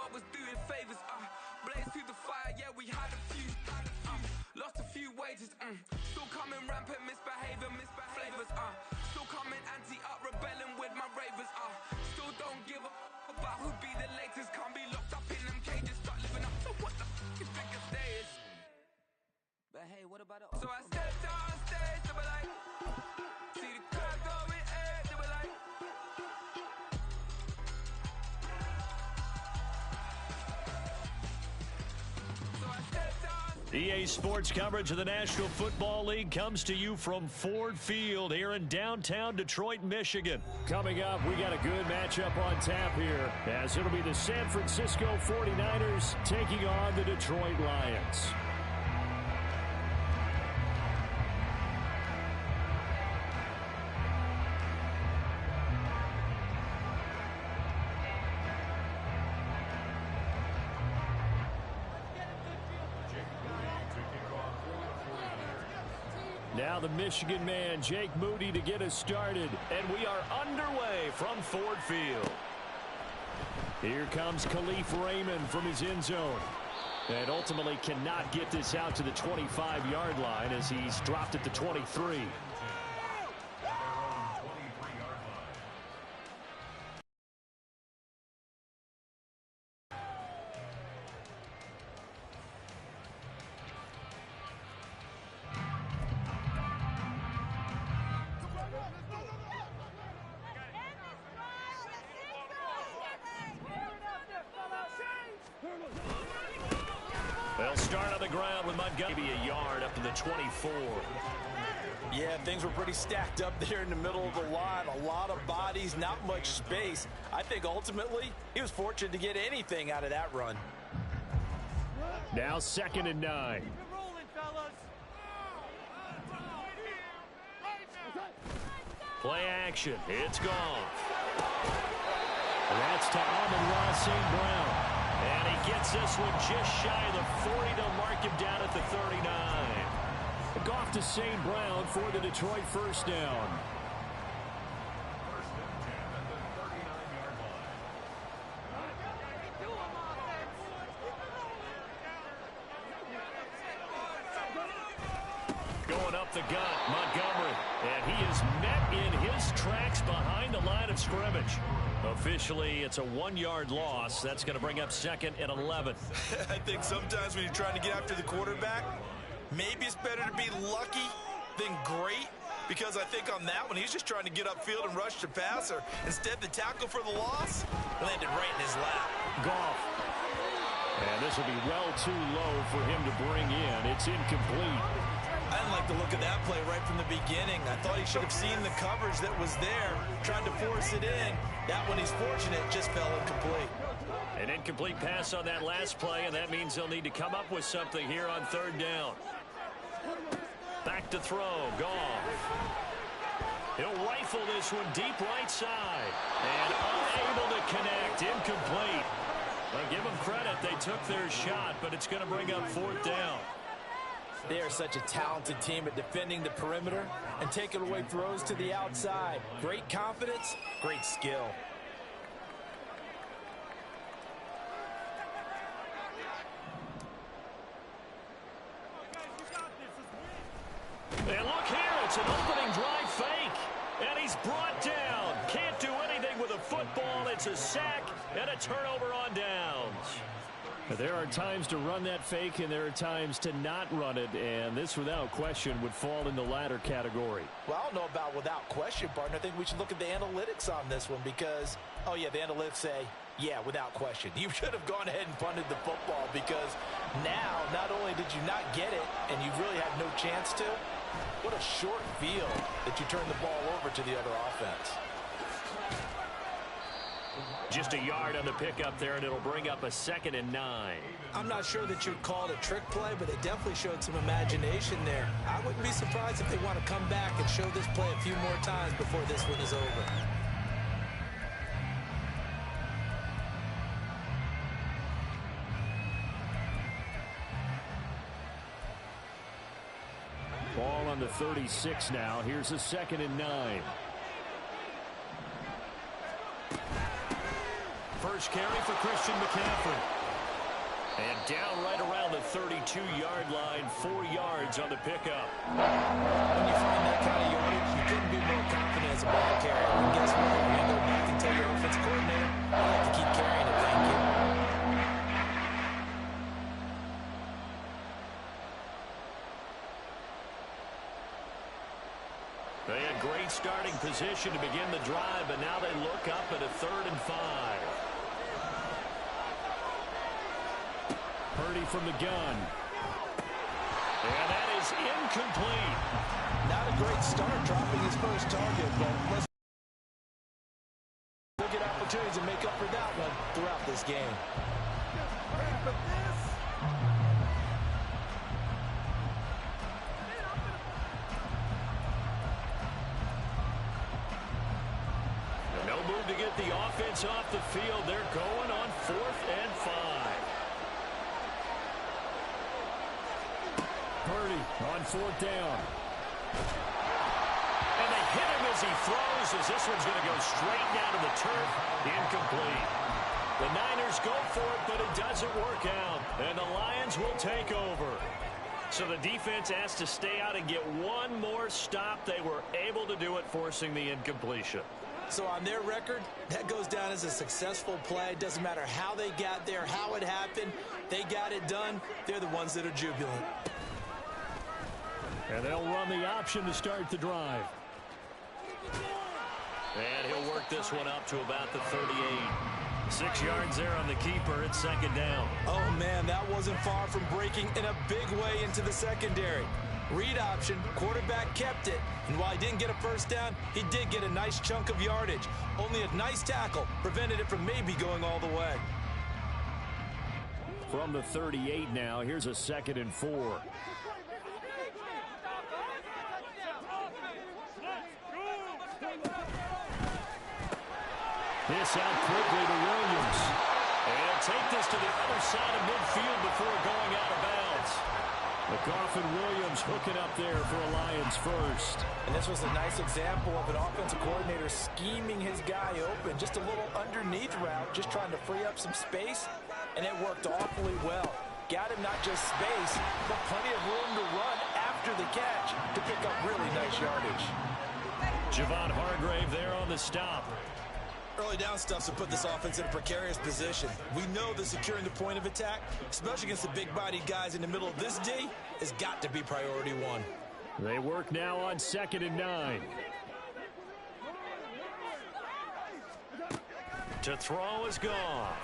I was doing favors, blaze through the fire, yeah, we had a few, lost a few wages, still coming rampant, misbehaving, flavors, still coming anti-up, rebelling with my ravers, still don't give a about who be the latest, can't be locked up in them cages, start living up to what the is biggest day is. But hey, what about it? So I stepped on stage, they were like, see the crowd going, they were like. EA Sports coverage of the National Football League comes to you from Ford Field here in downtown Detroit, Michigan. Coming up, we got a good matchup on tap here, as it'll be the San Francisco 49ers taking on the Detroit Lions. Now the Michigan man, Jake Moody, to get us started. And we are underway from Ford Field. Here comes Khalif Raymond from his end zone. And ultimately cannot get this out to the 25-yard line as he's dropped at the 23. They'll start on the ground with Montgomery. Maybe a yard up to the 24. Yeah, things were pretty stacked up there in the middle of the line. A lot of bodies, not much space. I think ultimately he was fortunate to get anything out of that run. Now 2nd and 9. Play action. It's gone. That's to Amon-Ra St. Brown. And he gets this one just shy of the 40 to mark him down at the 39. Off to St. Brown for the Detroit first down. Going up the gut, Montgomery. And he is met in his tracks behind the line of scrimmage. Officially, it's a 1-yard loss. That's going to bring up 2nd and 11. I think sometimes when you're trying to get after the quarterback, maybe it's better to be lucky than great, because I think on that one, he's just trying to get upfield and rush the passer. Instead, the tackle for the loss landed right in his lap. Goff. And this will be well too low for him to bring in. It's incomplete. I didn't like the look of that play right from the beginning. I thought he should have seen the coverage that was there, trying to force it in. That one, he's fortunate, just fell incomplete. An incomplete pass on that last play, and that means they'll need to come up with something here on 3rd down. Back to throw, Goff. He'll rifle this one deep right side. And unable to connect, incomplete. Well, give them credit, they took their shot, but it's going to bring up 4th down. They are such a talented team at defending the perimeter and taking away throws to the outside. Great confidence, great skill. And look here, it's an opening drive fake. And he's brought down. Can't do anything with a football. It's a sack and a turnover on downs. There are times to run that fake, and there are times to not run it, and this, without question, would fall in the latter category. Well, I don't know about without question, partner. I think we should look at the analytics on this one because, oh, yeah, the analytics say, yeah, without question. You should have gone ahead and punted the football because now, not only did you not get it, and you really had no chance to, what a short field that you turned the ball over to the other offense. Just a yard on the pickup there, and it'll bring up a 2nd and 9. I'm not sure that you'd call it a trick play, but they definitely showed some imagination there. I wouldn't be surprised if they want to come back and show this play a few more times before this one is over. Ball on the 36 now. Here's a 2nd and 9. first carry for Christian McCaffrey. And down right around the 32-yard line, 4 yards on the pickup. When you find that kind of yardage, you couldn't be more confident as a ball carrier. And guess what? You're going to go back and tell your offensive coordinator, I like to keep carrying it, thank you. They had great starting position to begin the drive, but now they look up at a 3rd and 5. Purdy from the gun. And that is incomplete. Not a great start dropping his first target, but we'll get opportunities to make up for that one throughout this game. And no move to get the offense off the field. They're going on 4th and 5. Purdy on 4th down. And they hit him as he throws, as this one's going to go straight down to the turf. Incomplete. The Niners go for it, but it doesn't work out. And the Lions will take over. So the defense has to stay out and get one more stop. They were able to do it, forcing the incompletion. So on their record, that goes down as a successful play. It doesn't matter how they got there, how it happened. They got it done. They're the ones that are jubilant. And they'll run the option to start the drive. And he'll work this one up to about the 38. 6 yards there on the keeper. It's 2nd down. Oh, man, that wasn't far from breaking in a big way into the secondary. Read option, quarterback kept it. And while he didn't get a first down, he did get a nice chunk of yardage. Only a nice tackle prevented it from maybe going all the way. From the 38 now, here's a 2nd and 4. This out quickly to Williams. And take this to the other side of midfield before going out of bounds. McGoffin Williams hooking up there for a Lions first. And this was a nice example of an offensive coordinator scheming his guy open. Just a little underneath route, just trying to free up some space. And it worked awfully well. Got him not just space, but plenty of room to run after the catch to pick up really nice yardage. Javon Hargrave there on the stop. Early down stuffs to put this offense in a precarious position. We know that securing the point of attack, especially against the big-bodied guys in the middle of this D, has got to be priority 1. They work now on 2nd and 9. To throw is Goff.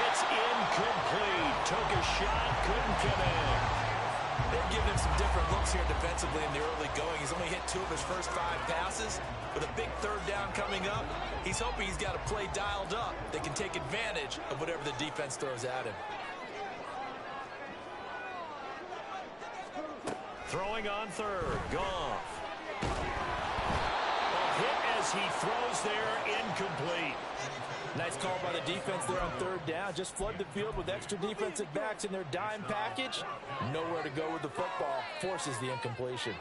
It's incomplete. Took a shot, couldn't connect. They've given him some different looks here defensively in the early going. He's only hit 2 of his first 5 passes. With a big 3rd down coming up, he's hoping he's got a play dialed up that can take advantage of whatever the defense throws at him. Throwing on 3rd, Goff. A hit as he throws there, incomplete. Nice call by the defense there on 3rd down. Just flood the field with extra defensive backs in their dime package. Nowhere to go with the football. Forces the incompletion.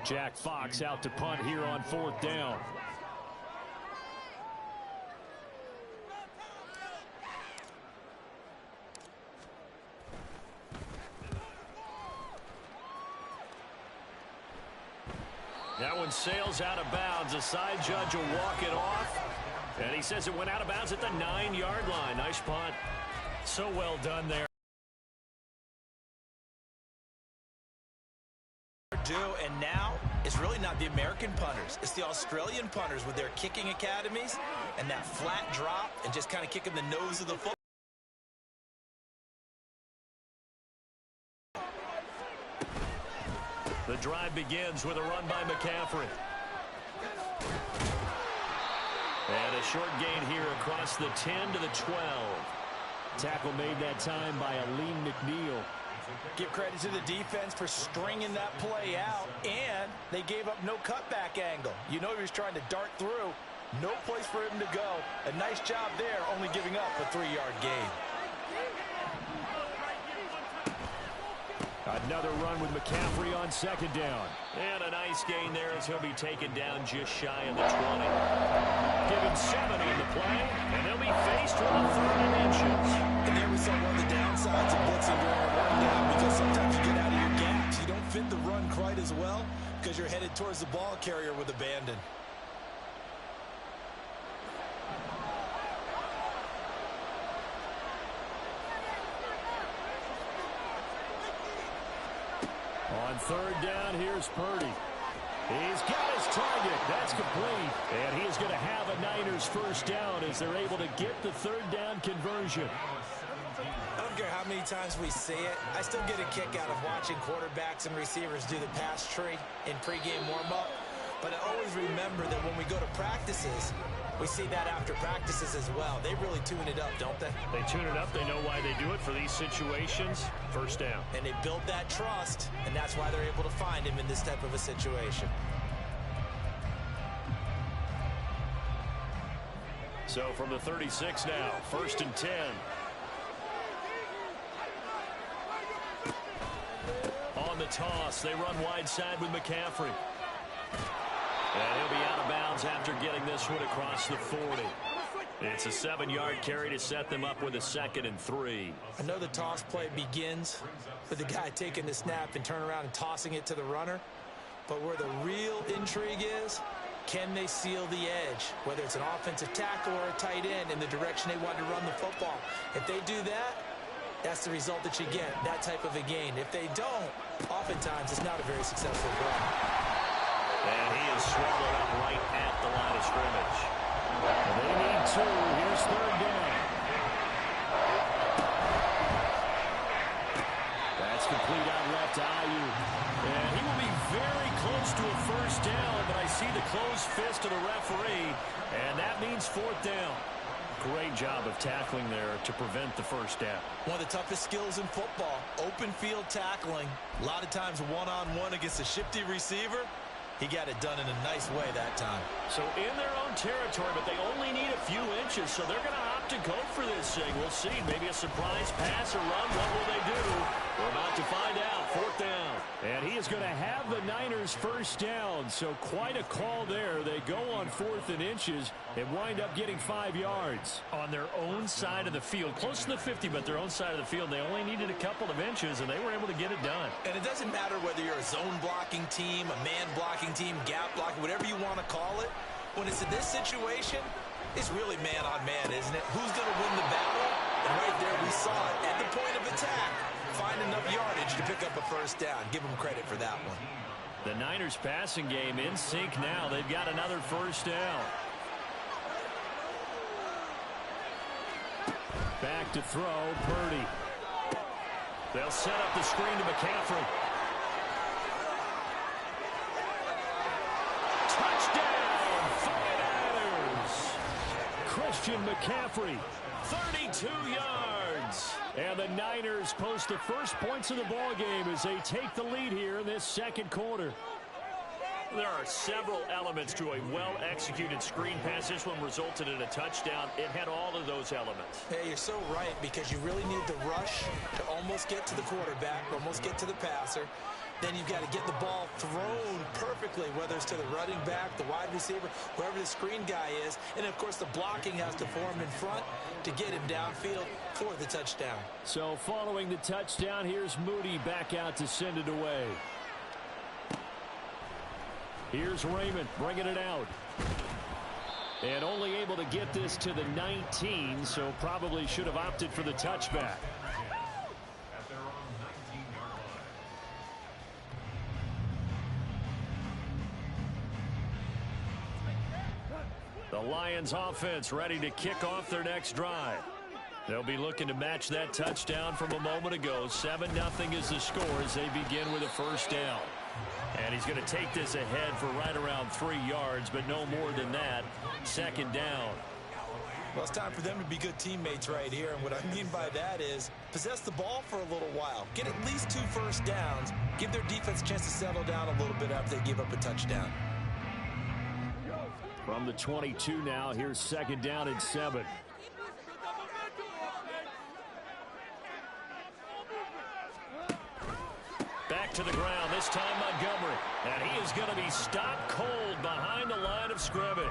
Jack Fox out to punt here on 4th down. That one sails out of bounds. The side judge will walk it off. And he says it went out of bounds at the 9-yard line. Nice punt. So well done there. And now it's really not the American punters. It's the Australian punters with their kicking academies and that flat drop and just kind of kicking the nose of the football. The drive begins with a run by McCaffrey. And a short gain here across the 10 to the 12. Tackle made that time by Aleem McNeil. Give credit to the defense for stringing that play out, and they gave up no cutback angle. You know he was trying to dart through, No place for him to go. A nice job there, only giving up a 3-yard gain. Another run with McCaffrey on second down. And a nice gain there as he'll be taken down just shy of the 20. Give him 7 on the play, and they'll be faced with a 3rd and inches. And there we saw one of the downsides of blitzing during a run down, because sometimes you get out of your gaps. You don't fit the run quite as well because you're headed towards the ball carrier with abandon. On 3rd down, here's Purdy. He's got his target. That's complete. And he is going to have a Niners first down as they're able to get the 3rd down conversion. I don't care how many times we see it. I still get a kick out of watching quarterbacks and receivers do the pass tree in pregame warm-up. But I always remember that when we go to practices, we see that after practices as well. They really tune it up, don't they? They tune it up. They know why they do it for these situations. First down. And they build that trust, and that's why they're able to find him in this type of a situation. So from the 36 now, 1st and 10. On the toss, they run wide side with McCaffrey. And he'll be out of bounds after getting this one across the 40. It's a 7-yard carry to set them up with a 2nd and 3. I know the toss play begins with the guy taking the snap and turn around and tossing it to the runner. But where the real intrigue is, can they seal the edge? Whether it's an offensive tackle or a tight end in the direction they want to run the football. If they do that, that's the result that you get, that type of a gain. If they don't, oftentimes it's not a very successful run. And he is swallowed up right at the line of scrimmage. And they need 2. Here's 3rd down. That's complete out left to Ayuk. And he will be very close to a first down, but I see the closed fist of the referee, and that means 4th down. Great job of tackling there to prevent the first down. One of the toughest skills in football, open field tackling. A lot of times one-on-one against a shifty receiver. He got it done in a nice way that time. So in their own territory, but they only need a few inches, so they're going to opt to go for this thing. We'll see. Maybe a surprise pass or run. What will they do? We're about to find out. 4th down. And he is going to have the Niners first down, so quite a call there. They go on 4th and inches and wind up getting 5 yards. On their own side of the field, close to the 50, but their own side of the field, they only needed a couple of inches, and they were able to get it done. And it doesn't matter whether you're a zone blocking team, a man blocking team, gap blocking, whatever you want to call it. When it's in this situation, it's really man-on-man, isn't it? Who's going to win the battle? And right there we saw it. At the point of attack, find enough yardage to pick up a first down. Give them credit for that one. The Niners passing game in sync now. They've got another first down. Back to throw, Purdy. They'll set up the screen to McCaffrey. Touchdown, 49ers. Christian McCaffrey, 32 yards. And the Niners post the first points of the ball game as they take the lead here in this 2nd quarter. There are several elements to a well-executed screen pass. This one resulted in a touchdown. It had all of those elements. Hey, you're so right, because you really need the rush to almost get to the quarterback, almost get to the passer. Then you've got to get the ball thrown perfectly, whether it's to the running back, the wide receiver, whoever the screen guy is. And, of course, the blocking has to form in front to get him downfield for the touchdown. So following the touchdown, here's Moody back out to send it away. Here's Raymond bringing it out. And only able to get this to the 19, so probably should have opted for the touchback. The Lions offense ready to kick off their next drive. They'll be looking to match that touchdown from a moment ago. 7-0 is the score as they begin with a first down. And he's going to take this ahead for right around 3 yards, but no more than that. 2nd down. Well, it's time for them to be good teammates right here. And what I mean by that is possess the ball for a little while. Get at least 2 first downs. Give their defense a chance to settle down a little bit after they give up a touchdown. From the 22 now, here's 2nd down and 7. Back to the ground, this time Montgomery. And he is going to be stopped cold behind the line of scrimmage.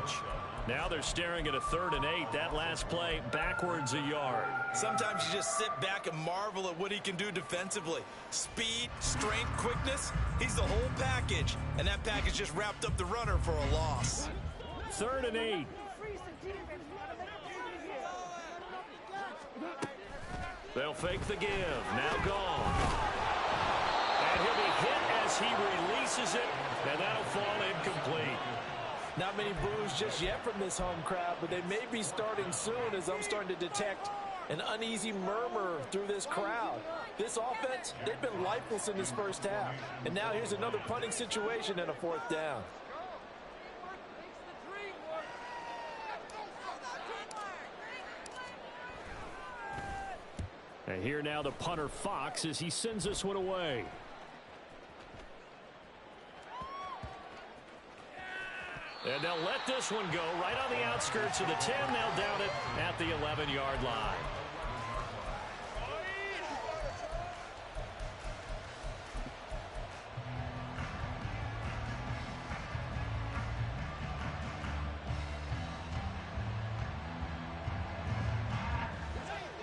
Now they're staring at a 3rd and 8. That last play backwards a yard. Sometimes you just sit back and marvel at what he can do defensively. Speed, strength, quickness. He's the whole package. And that package just wrapped up the runner for a loss. 3rd and 8. They'll fake the give. Now gone. And he'll be hit as he releases it. And that'll fall incomplete. Not many boos just yet from this home crowd, but they may be starting soon as I'm starting to detect an uneasy murmur through this crowd. This offense, they've been lifeless in this first half. And now here's another punting situation and a 4th down. And here now the punter Fox as he sends this one away. And they'll let this one go right on the outskirts of the 10. They'll down it at the 11-yard line.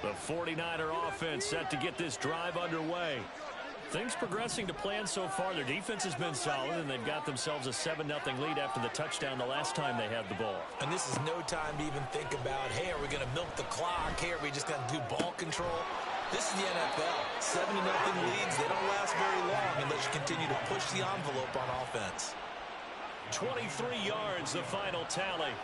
The 49er offense set to get this drive underway. Things progressing to plan so far. Their defense has been solid, and they've got themselves a 7-0 lead after the touchdown the last time they had the ball. And this is no time to even think about, hey, are we going to milk the clock? Hey, are we just going to do ball control? This is the NFL. 7-0 leads, they don't last very long unless you continue to push the envelope on offense. 23 yards, the final tally.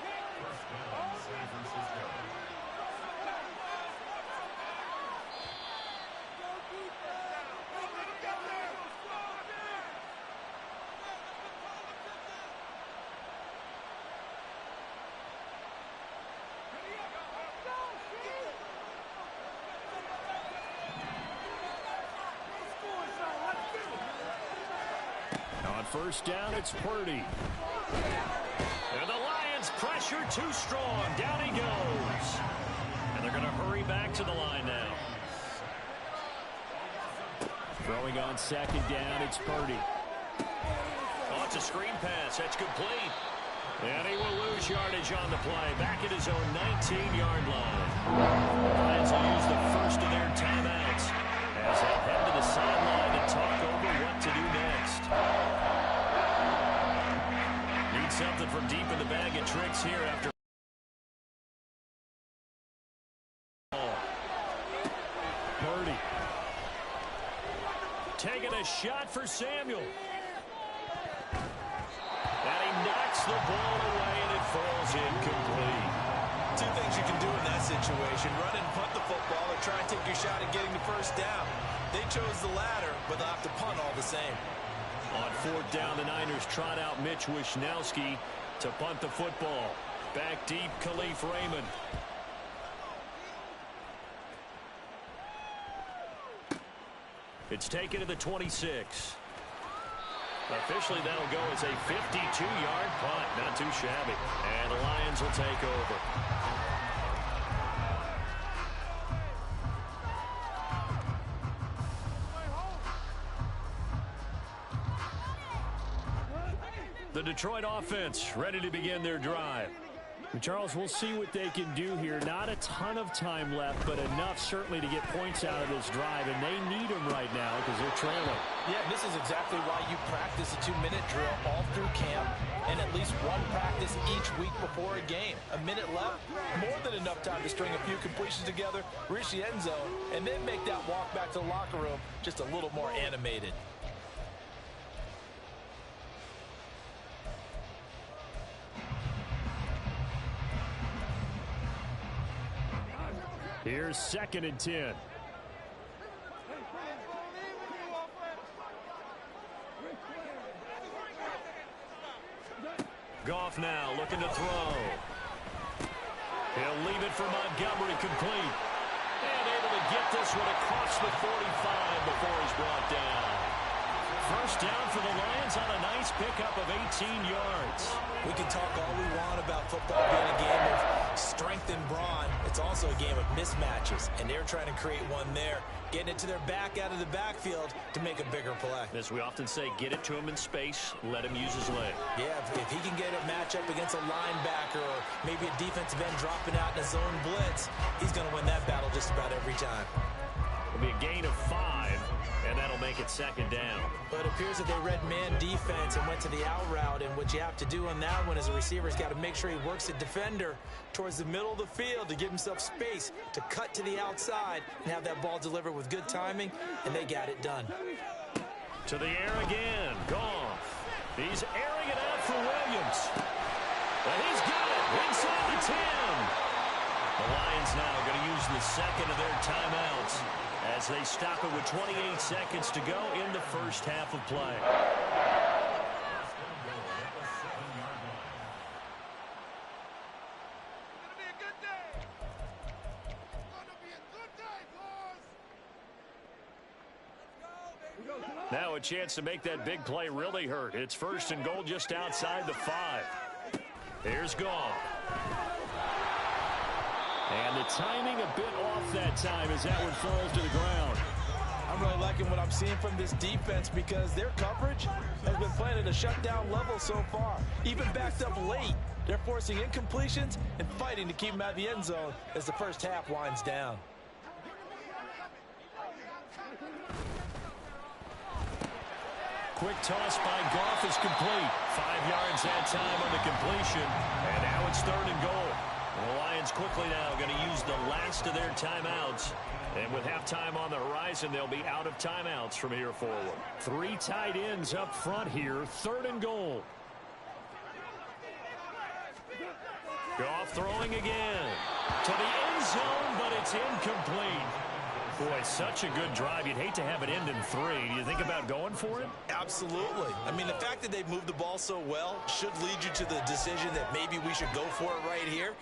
First down, it's Purdy. And the Lions pressure too strong. Down he goes. And they're going to hurry back to the line now. Throwing on 2nd down, it's Purdy. Oh, it's a screen pass. That's complete. And he will lose yardage on the play. Back at his own 19-yard line. The Lions will use the first of their timeouts as they head to the sideline to talk over what to do next. Something from deep in the bag of tricks here after Purdy taking a shot for Samuel, and he knocks the ball away and it falls incomplete. Two things you can do in that situation: run and punt the football, or try and take your shot at getting the first down. They chose the latter, but they'll have to punt all the same. On 4th down, the Niners trot out Mitch Wishnowski to punt the football. Back deep, Khalif Raymond. It's taken to the 26. Officially, that'll go as a 52-yard punt. Not too shabby. And the Lions will take over. The Detroit offense ready to begin their drive. Charles, we'll see what they can do here. Not a ton of time left, but enough certainly to get points out of this drive, and they need them right now because they're trailing. Yeah, this is exactly why you practice a 2-minute drill all through camp and at least one practice each week before a game. A minute left, more than enough time to string a few completions together, reach the end zone, and then make that walk back to the locker room just a little more animated. Here's 2nd and 10. Goff now looking to throw. He'll leave it for Montgomery, complete. And able to get this one across the 45 before he's brought down. first down for the Lions on a nice pickup of 18 yards. We can talk all we want about football being a game of strength and brawn. It's also a game of mismatches, and they're trying to create one there, getting it to their back out of the backfield to make a bigger play. As we often say, get it to him in space, let him use his leg. Yeah, if he can get a matchup against a linebacker or maybe a defensive end dropping out in a zone blitz, he's going to win that battle just about every time. It'll be a gain of 5, and that'll make it second down. But it appears that they read man defense and went to the out route, and what you have to do on that one as a receiver is got to make sure he works the defender towards the middle of the field to give himself space to cut to the outside and have that ball delivered with good timing, and they got it done. To the air again, Goff. He's airing it out for Williams. And he's got it inside the 10. The Lions now going to use the second of their timeouts as they stop it with 28 seconds to go in the first half of play. Now a chance to make that big play really hurt. It's first and goal just outside the 5. Here's Goff. And the timing a bit off that time as that one falls to the ground. I'm really liking what I'm seeing from this defense because their coverage has been playing at a shutdown level so far. Even backed up late, they're forcing incompletions and fighting to keep them out of the end zone as the first half winds down. Quick toss by Goff is complete. 5 yards that time on the completion. And now it's third and goal. The Lions quickly now going to use the last of their timeouts. And with halftime on the horizon, they'll be out of timeouts from here forward. 3 tight ends up front here. Third and goal. Goff throwing again. To the end zone, but it's incomplete. Boy, such a good drive. You'd hate to have it end in 3. Do you think about going for it? Absolutely. I mean, the fact that they've moved the ball so well should lead you to the decision that maybe we should go for it right here.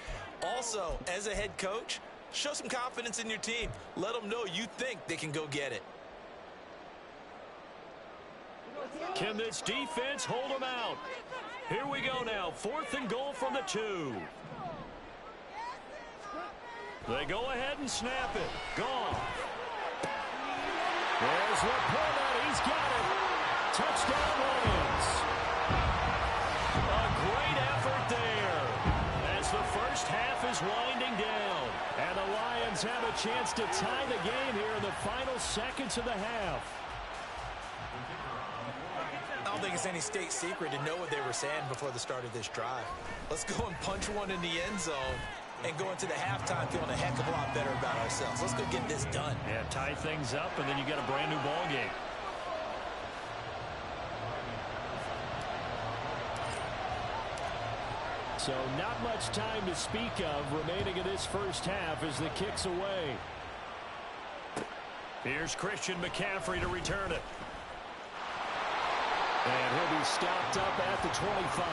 Also, as a head coach, show some confidence in your team. Let them know you think they can go get it. Can this defense hold them out? Here we go now. 4th and goal from the 2. They go ahead and snap it. Goff. There's Laporta. He's got it. Touchdown Lions. A great effort there as the first half is winding down. And the Lions have a chance to tie the game here in the final seconds of the half. I don't think it's any state secret to know what they were saying before the start of this drive. Let's go and punch one in the end zone and go into the halftime feeling a heck of a lot better about ourselves. Let's go get this done. Yeah, tie things up, and then you get a brand new ball game. So not much time to speak of remaining in this first half as the kick's away. Here's Christian McCaffrey to return it. And he'll be stopped up at the 25.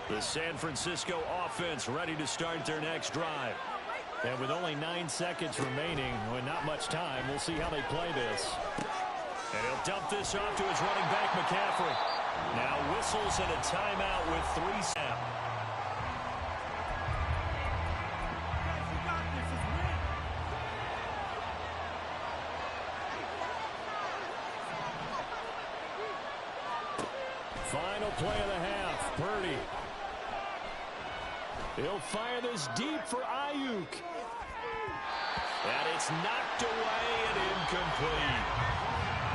The San Francisco offense ready to start their next drive. And with only 9 seconds remaining, with not much time, we'll see how they play this. And he'll dump this off to his running back, McCaffrey. Now whistles and a timeout with 3 seconds. Final play of the half, Purdy. He'll fire this deep for Ayuk. And it's knocked away and incomplete.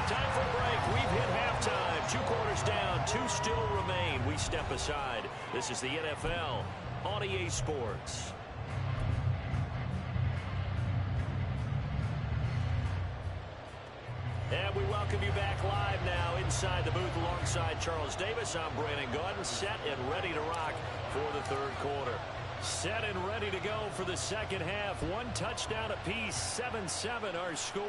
Time for a break. We've hit halftime. 2 quarters down. 2 still remain. We step aside. This is the NFL on EA Sports. And we welcome you back live now inside the booth alongside Charles Davis. I'm Brandon Gordon, set and ready to rock for the third quarter. Set and ready to go for the second half. 1 touchdown apiece, 7-7 our score.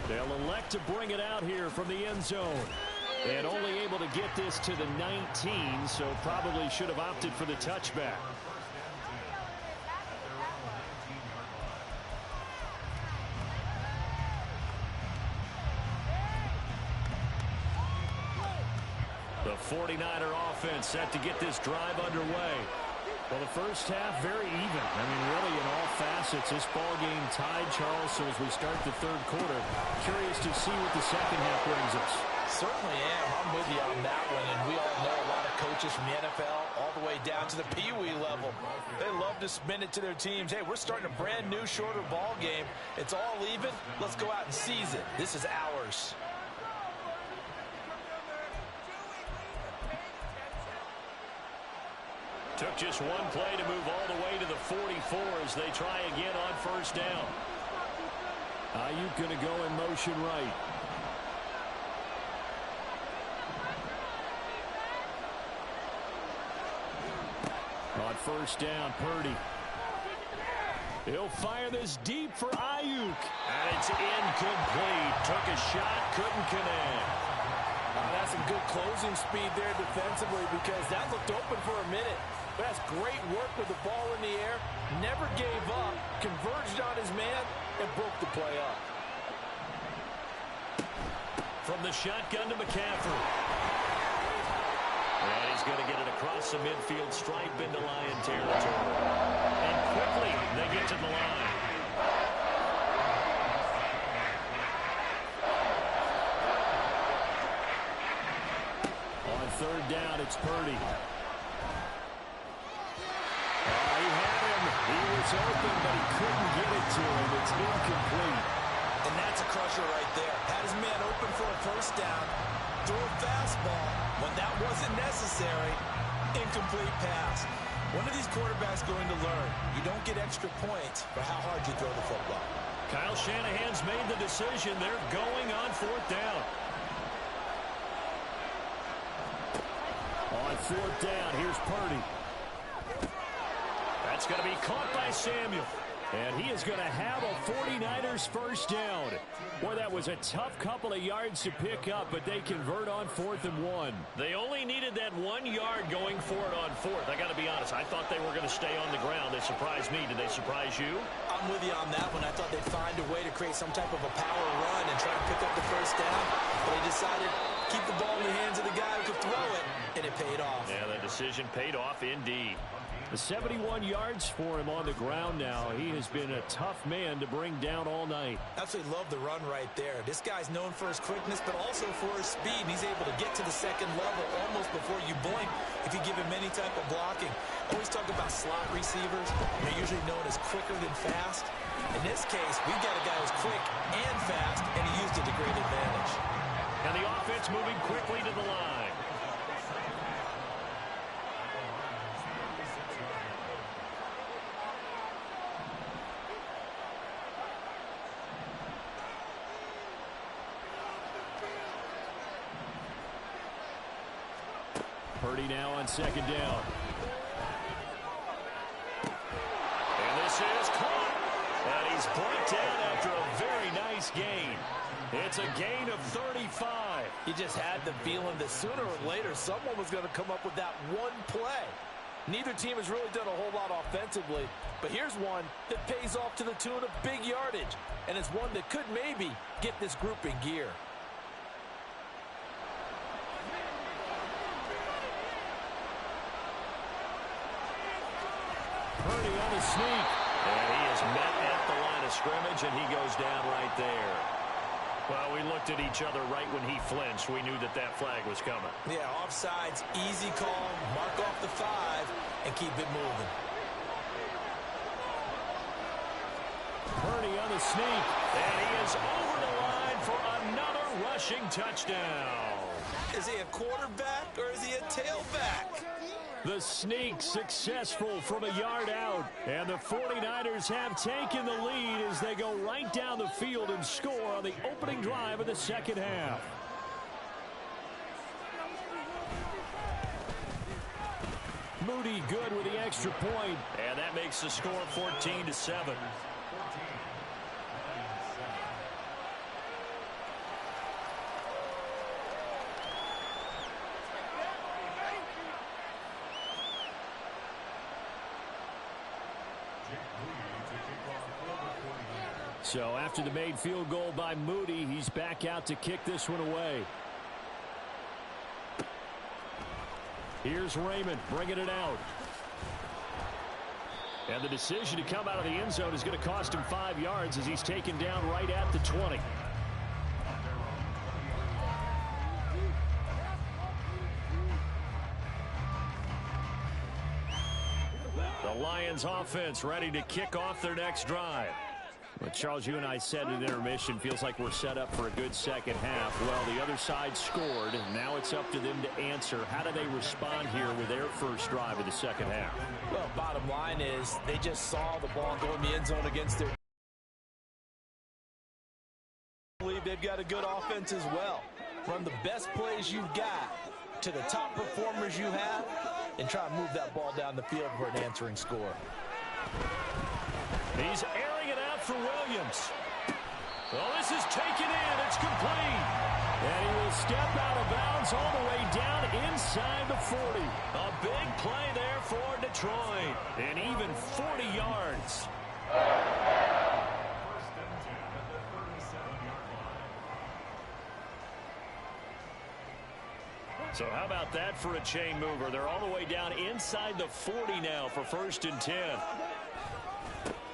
They'll elect to bring it out here from the end zone. And only able to get this to the 19, so probably should have opted for the touchback. The 49er offense set to get this drive underway. Well, the first half, very even. I mean, really in all facets, this ball game tied, Charles. So as we start the third quarter, curious to see what the second half brings us. Certainly am. I'm with you on that one. And we all know a lot of coaches from the NFL all the way down to the Pee-wee level. They love to spin it to their teams. Hey, we're starting a brand new, shorter ball game. It's all even. Let's go out and seize it. This is ours. Took just one play to move all the way to the 44 as they try again on first down. Ayuk going to go in motion right. On first down, Purdy. He'll fire this deep for Ayuk. And it's incomplete. Took a shot, couldn't connect. That's some good closing speed there defensively because that looked open for a minute. But that's great work with the ball in the air. Never gave up. Converged on his man and broke the play up. From the shotgun to McCaffrey. And he's going to get it across the midfield stripe into Lion territory. And quickly they get to the line. On third down, it's Purdy. He had him. He was open, but he couldn't get it to him. It's incomplete. And that's a crusher right there. Had his man open for a first down. Throw a fastball. When that wasn't necessary, incomplete pass. When are these quarterbacks going to learn? You don't get extra points for how hard you throw the football. Kyle Shanahan's made the decision. They're going on fourth down. On fourth down, here's Purdy. That's going to be caught by Samuel. And he is going to have a 49ers first down. Boy, that was a tough couple of yards to pick up, but they convert on 4th and 1. They only needed that 1 yard going for it on 4th. I got to be honest, I thought they were going to stay on the ground. They surprised me. Did they surprise you? I'm with you on that one. I thought they'd find a way to create some type of a power run and try to pick up the first down. But they decided to keep the ball in the hands of the guy who could throw it, and it paid off. Yeah, the decision paid off indeed. The 71 yards for him on the ground now. He has been a tough man to bring down all night. Absolutely love the run right there. This guy's known for his quickness, but also for his speed. And he's able to get to the second level almost before you blink if you give him any type of blocking. Always talk about slot receivers. They're usually known as quicker than fast. In this case, we've got a guy who's quick and fast, and he used it to great advantage. And the offense moving quickly to the line. Purdy now on second down. And this is caught. And he's brought down after a very nice gain. It's a gain of 35. You just had the feeling that sooner or later someone was going to come up with that one play. Neither team has really done a whole lot offensively, but here's one that pays off to the tune of big yardage, and it's one that could maybe get this group in gear. Purdy on the sneak. And he is met at the line of scrimmage, and he goes down right there. Well, we looked at each other right when he flinched. We knew that that flag was coming. Yeah, offsides, easy call, mark off the 5, and keep it moving. Purdy on the sneak. And he is over the line for another rushing touchdown. Is he a quarterback or is he a tailback? The sneak successful from a yard out. And the 49ers have taken the lead as they go right down the field and score on the opening drive of the second half. Moody good with the extra point. And that makes the score 14-7. So after the made field goal by Moody, he's back out to kick this one away. Here's Raymond bringing it out. And the decision to come out of the end zone is going to cost him 5 yards as he's taken down right at the 20. The Lions offense ready to kick off their next drive. Well, Charles, you and I said at intermission, feels like we're set up for a good second half. Well, the other side scored, and now it's up to them to answer. How do they respond here with their first drive of the second half? Well, bottom line is they just saw the ball go in the end zone against their... I believe they've got a good offense as well. Run the best plays you've got to the top performers you have and try to move that ball down the field for an answering score. He's airing it out for Williams. Well, this is taken in. It's complete. And he will step out of bounds all the way down inside the 40. A big play there for Detroit. And even 40 yards. So how about that for a chain mover? They're all the way down inside the 40 now for 1st and 10.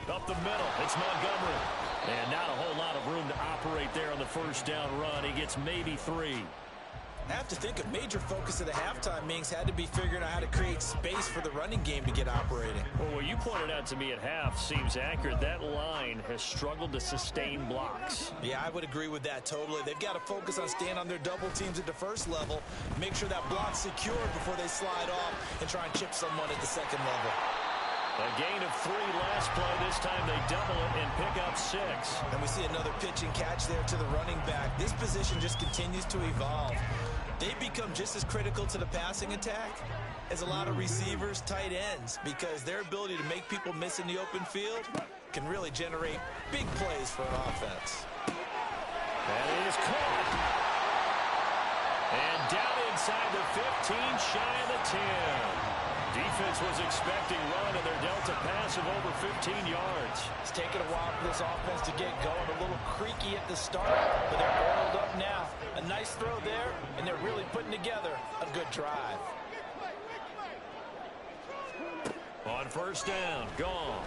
Up the middle, it's Montgomery. And not a whole lot of room to operate there on the first down run. He gets maybe 3. I have to think a major focus of the halftime meetings had to be figuring out how to create space for the running game to get operating. Well, what you pointed out to me at half seems accurate. That line has struggled to sustain blocks. Yeah, I would agree with that totally. They've got to focus on staying on their double teams at the first level, make sure that block's secured before they slide off and try and chip someone at the second level. A gain of 3 last play. This time they double it and pick up 6. And we see another pitch and catch there to the running back. This position just continues to evolve. They become just as critical to the passing attack as a lot of receivers, tight ends, because their ability to make people miss in the open field can really generate big plays for an offense. That is caught. And down inside the 15, shy of the 10. Defense was expecting run, and they're dealt a pass of over 15 yards. It's taken a while for this offense to get going. A little creaky at the start, but they're oiled up now. A nice throw there, and they're really putting together a good drive. On first down, gone.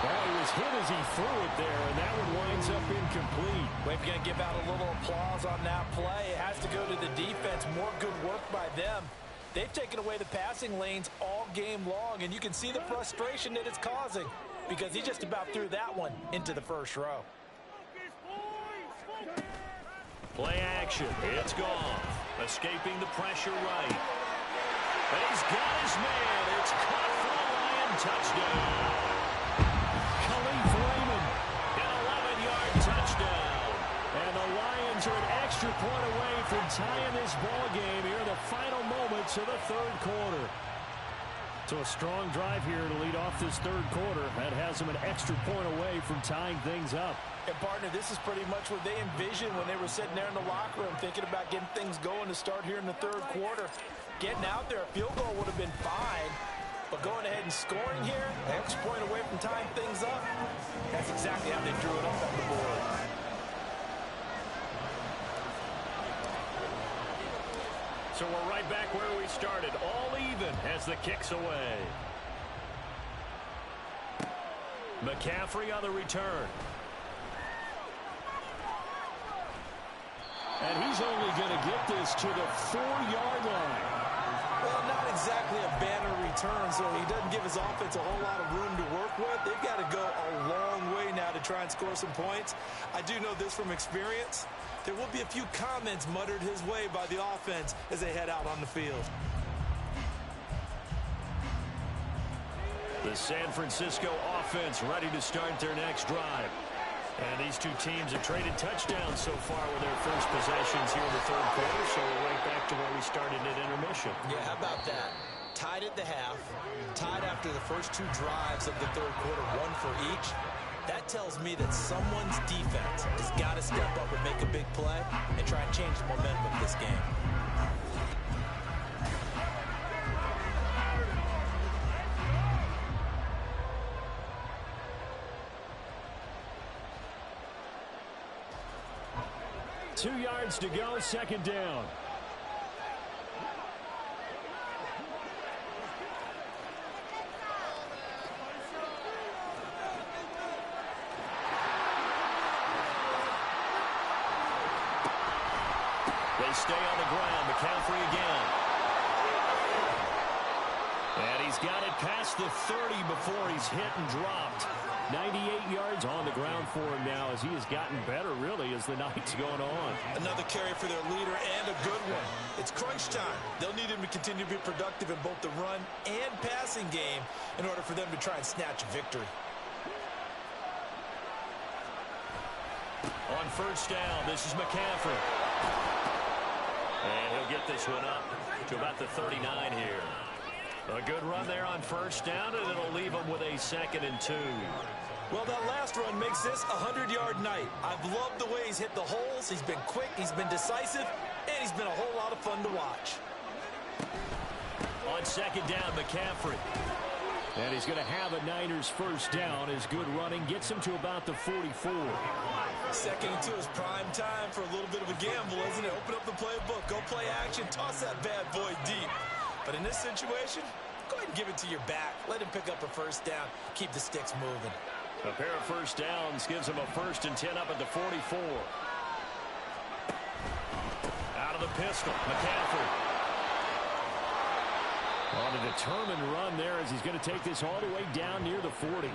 Well, he was hit as he threw it there, and that one winds up incomplete. We're going to give out a little applause on that play. It has to go to the defense. More good work by them. They've taken away the passing lanes all game long, and you can see the frustration that it's causing because he just about threw that one into the first row. Play action. It's gone. Escaping the pressure right. And he's got his man. It's caught for a Lion touchdown. Touchdown. And the Lions are an extra point away from tying this ball game here in the final moments of the third quarter. So a strong drive here to lead off this third quarter. That has them an extra point away from tying things up. And, partner, this is pretty much what they envisioned when they were sitting there in the locker room thinking about getting things going to start here in the third quarter. Getting out there, a field goal would have been fine. But going ahead and scoring here, an extra point away from tying things up, that's exactly how they drew it up on the board. So we're right back where we started, all even as the kick's away. McCaffrey on the return. And he's only going to get this to the 4-yard line. Well, not exactly a banner return, so he doesn't give his offense a whole lot of room to work with. They've got to go a long way now to try and score some points. I do know this from experience. There will be a few comments muttered his way by the offense as they head out on the field. The San Francisco offense ready to start their next drive. And these two teams have traded touchdowns so far with their first possessions here in the third quarter, so we're right back to where we started at intermission. Yeah, how about that? Tied at the half, tied after the first 2 drives of the third quarter, 1 for each. That tells me that someone's defense has got to step up and make a big play and try and change the momentum of this game. 2 yards to go, second down. They stay on the ground. McCaffrey again. And he's got it past the 30 before he's hit and dropped. 98 yards on the ground for him now as he has gotten better, really, as the night's going on. Another carry for their leader and a good one. It's crunch time. They'll need him to continue to be productive in both the run and passing game in order for them to try and snatch a victory. On first down, this is McCaffrey. And he'll get this one up to about the 39 here. A good run there on first down, and it'll leave him with a 2nd and 2. Well, that last run makes this a 100-yard night. I've loved the way he's hit the holes. He's been quick, he's been decisive, and he's been a whole lot of fun to watch. On second down, McCaffrey. And he's going to have a Niners first down. His good running gets him to about the 44. 2nd and 2 is prime time for a little bit of a gamble, isn't it? Open up the playbook, go play action, toss that bad boy deep. But in this situation, go ahead and give it to your back. Let him pick up a first down. Keep the sticks moving. A pair of first downs gives him a 1st and 10 up at the 44. Out of the pistol, McCaffrey. On a determined run there as he's going to take this all the way down near the 40.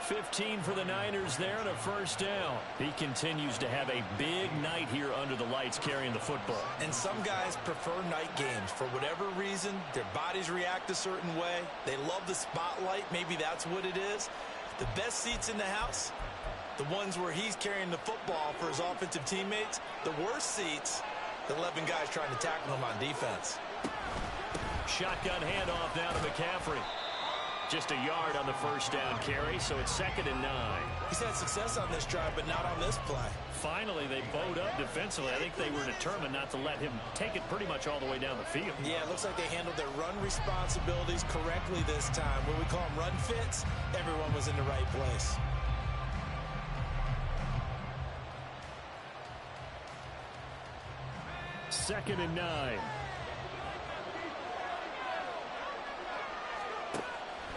15 for the Niners there and a first down. He continues to have a big night here under the lights carrying the football. And some guys prefer night games. For whatever reason, their bodies react a certain way. They love the spotlight. Maybe that's what it is. The best seats in the house, the ones where he's carrying the football for his offensive teammates. The worst seats, the 11 guys trying to tackle him on defense. Shotgun handoff down to McCaffrey. Just a yard on the first down carry, so it's 2nd and 9. He's had success on this drive, but not on this play. Finally, they bowed up defensively. I think they were determined not to let him take it pretty much all the way down the field. Yeah, it looks like they handled their run responsibilities correctly this time. When we call them run fits, everyone was in the right place. Second and 9.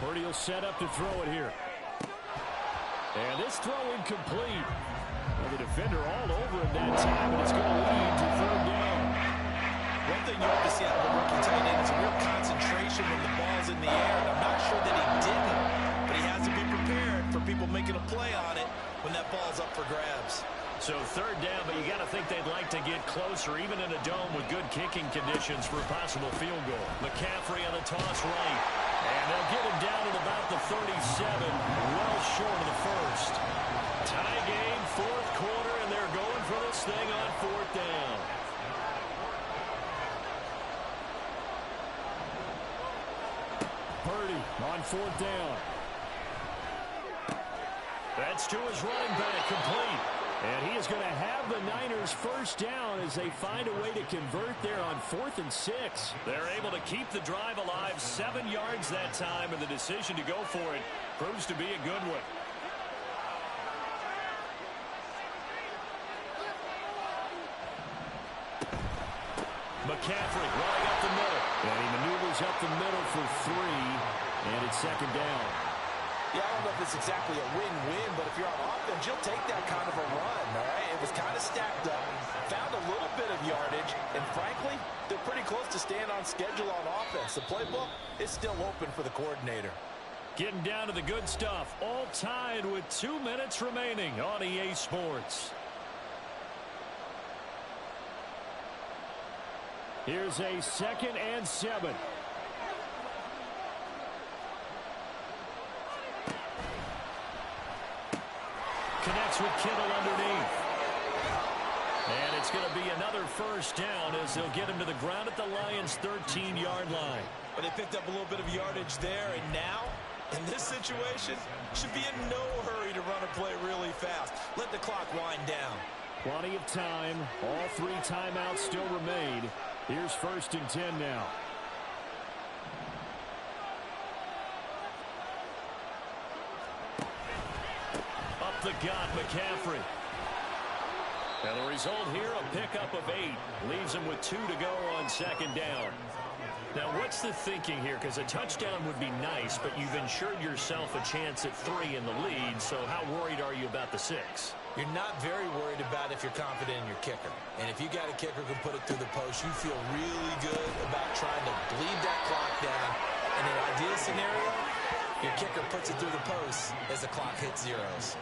Purdy will set up to throw it here. And this throw incomplete. Well, the defender all over him that time, and it's going to lead to 3rd down. One thing you have to see out of a rookie tight end is a real concentration when the ball's in the air. And I'm not sure that he didn't, but he has to be prepared for people making a play on it when that ball's up for grabs. So 3rd down, but you got to think they'd like to get closer, even in a dome with good kicking conditions for a possible field goal. McCaffrey on the toss right. And they'll get him down at about the 37, well short of the first. Tie game, 4th quarter, and they're going for this thing on 4th down. Purdy on 4th down. That's to his running back, complete. And he is going to have the Niners first down as they find a way to convert there on 4th and 6. They're able to keep the drive alive, 7 yards that time, and the decision to go for it proves to be a good one. McCaffrey running up the middle. And he maneuvers up the middle for 3, and it's 2nd down. Yeah, I don't know if it's exactly a win-win, but if you're on offense, you'll take that kind of a run, all right? It was kind of stacked up, found a little bit of yardage, and frankly, they're pretty close to staying on schedule on offense. The playbook is still open for the coordinator. Getting down to the good stuff, all tied with 2 minutes remaining on EA Sports. Here's a 2nd and 7. Connects with Kittle underneath. And it's going to be another first down as they'll get him to the ground at the Lions' 13-yard line. But they picked up a little bit of yardage there, and now, in this situation, should be in no hurry to run a play really fast. Let the clock wind down. Plenty of time. All 3 timeouts still remain. Here's 1st and 10 now. Up the gut, McCaffrey. And the result here, a pickup of 8. Leaves him with 2 to go on second down. Now, what's the thinking here? Because a touchdown would be nice, but you've ensured yourself a chance at 3 in the lead, so how worried are you about the 6? You're not very worried about if you're confident in your kicker. And if you got a kicker who can put it through the post, you feel really good about trying to bleed that clock down. In an ideal scenario, your kicker puts it through the post as the clock hits zeros.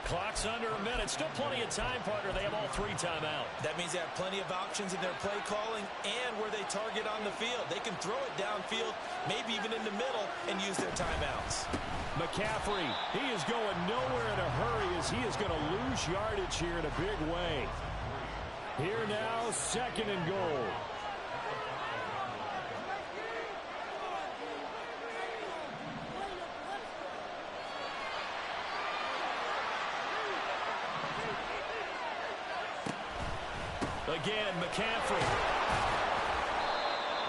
Clock's under a minute. Still plenty of time, partner. They have all 3 timeout. That means they have plenty of options in their play calling and where they target on the field. They can throw it downfield, maybe even in the middle, and use their timeouts. McCaffrey, he is going nowhere in a hurry as he is going to lose yardage here in a big way. Here now, 2nd and goal. Again, McCaffrey.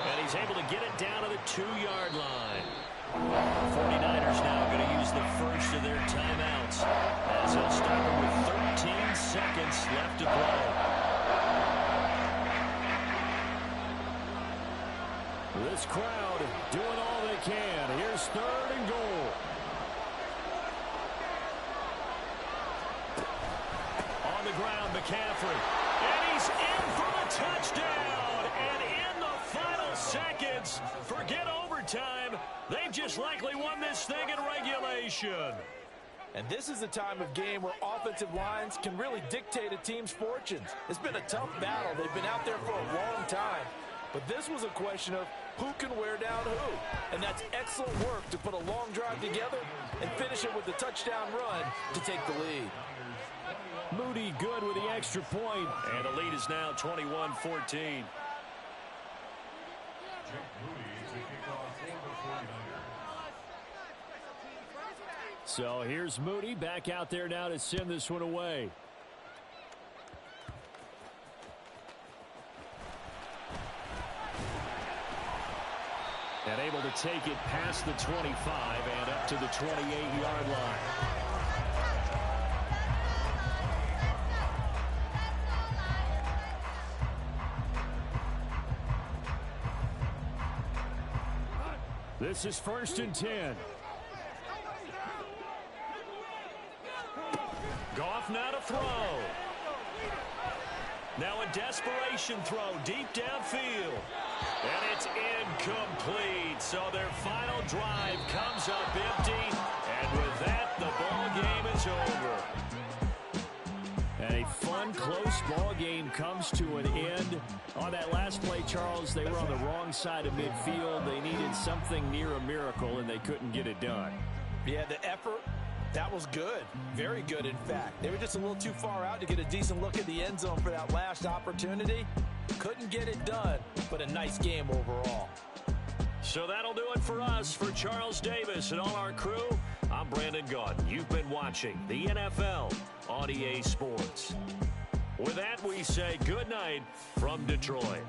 And he's able to get it down to the 2-yard line. The 49ers now going to use the first of their timeouts as they'll stop it with 13 seconds left to play. This crowd doing all they can. Here's 3rd and goal. On the ground, McCaffrey. And he's in for the touchdown. And in the final seconds, forget overtime. They've just likely won this thing in regulation. And this is a time of game where offensive lines can really dictate a team's fortunes. It's been a tough battle. They've been out there for a long time. But this was a question of who can wear down who. And that's excellent work to put a long drive together and finish it with a touchdown run to take the lead. Moody good with the extra point. And the lead is now 21-14. So here's Moody back out there now to send this one away. And able to take it past the 25 and up to the 28-yard line. This is 1st and 10. Goff now to throw. Now a desperation throw deep downfield. And it's incomplete. So their final drive comes up empty. And with that, the ball game is over. And a fun, close ball game comes to an end. On that last play, Charles, they were on the wrong side of midfield. They needed something near a miracle, and they couldn't get it done. Yeah, the effort, that was good. Very good, in fact. They were just a little too far out to get a decent look at the end zone for that last opportunity. Couldn't get it done, but a nice game overall. So that'll do it for us. For Charles Davis and all our crew, I'm Brandon Gaudin. You've been watching the NFL on EA Sports. With that, we say good night from Detroit.